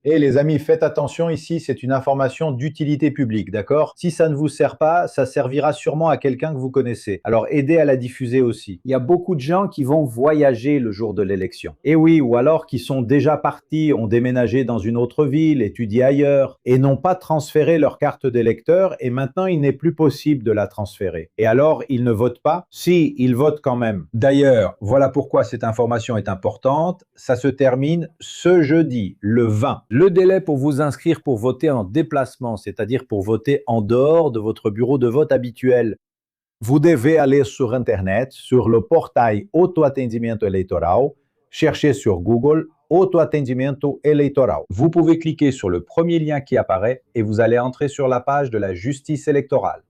Et les amis, faites attention ici, c'est une information d'utilité publique, d'accord? Si ça ne vous sert pas, ça servira sûrement à quelqu'un que vous connaissez. Alors aidez à la diffuser aussi. Il y a beaucoup de gens qui vont voyager le jour de l'élection. Et oui, ou alors qui sont déjà partis, ont déménagé dans une autre ville, étudié ailleurs, et n'ont pas transféré leur carte d'électeur, et maintenant il n'est plus possible de la transférer. Et alors, ils ne votent pas? Si, ils votent quand même. D'ailleurs, voilà pourquoi cette information est importante. Ça se termine ce jeudi, le 20. Le délai pour vous inscrire pour voter en déplacement, c'est-à-dire pour voter en dehors de votre bureau de vote habituel, vous devez aller sur Internet, sur le portail Autoatendimento Eleitoral, chercher sur Google Autoatendimento Eleitoral. Vous pouvez cliquer sur le premier lien qui apparaît et vous allez entrer sur la page de la justice électorale.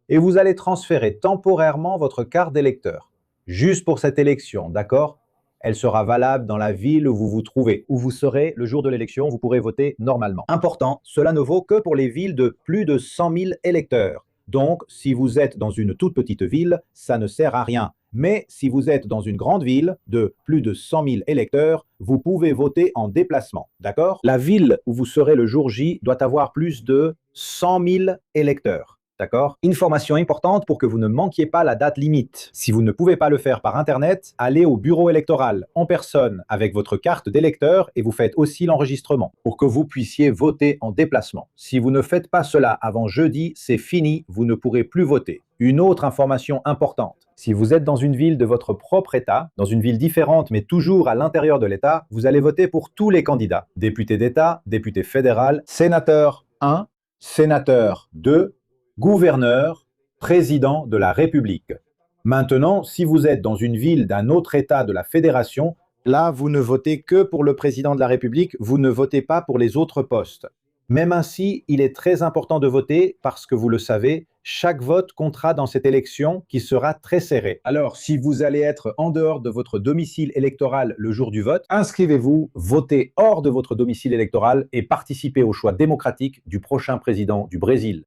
Et vous allez transférer temporairement votre carte d'électeur, juste pour cette élection, d'accord? Elle sera valable dans la ville où vous vous trouvez. Où vous serez le jour de l'élection, vous pourrez voter normalement. Important, cela ne vaut que pour les villes de plus de 100 000 électeurs. Donc, si vous êtes dans une toute petite ville, ça ne sert à rien. Mais si vous êtes dans une grande ville de plus de 100 000 électeurs, vous pouvez voter en déplacement, d'accord? La ville où vous serez le jour J doit avoir plus de 100 000 électeurs. D'accord? Information importante pour que vous ne manquiez pas la date limite. Si vous ne pouvez pas le faire par Internet, allez au bureau électoral en personne avec votre carte d'électeur et vous faites aussi l'enregistrement pour que vous puissiez voter en déplacement. Si vous ne faites pas cela avant jeudi, c'est fini, vous ne pourrez plus voter. Une autre information importante. Si vous êtes dans une ville de votre propre État, dans une ville différente mais toujours à l'intérieur de l'État, vous allez voter pour tous les candidats. Député d'État, député fédéral, sénateur 1, sénateur 2, gouverneur, président de la République. Maintenant, si vous êtes dans une ville d'un autre État de la Fédération, là, vous ne votez que pour le président de la République, vous ne votez pas pour les autres postes. Même ainsi, il est très important de voter parce que vous le savez, chaque vote comptera dans cette élection qui sera très serrée. Alors, si vous allez être en dehors de votre domicile électoral le jour du vote, inscrivez-vous, votez hors de votre domicile électoral et participez au choix démocratique du prochain président du Brésil.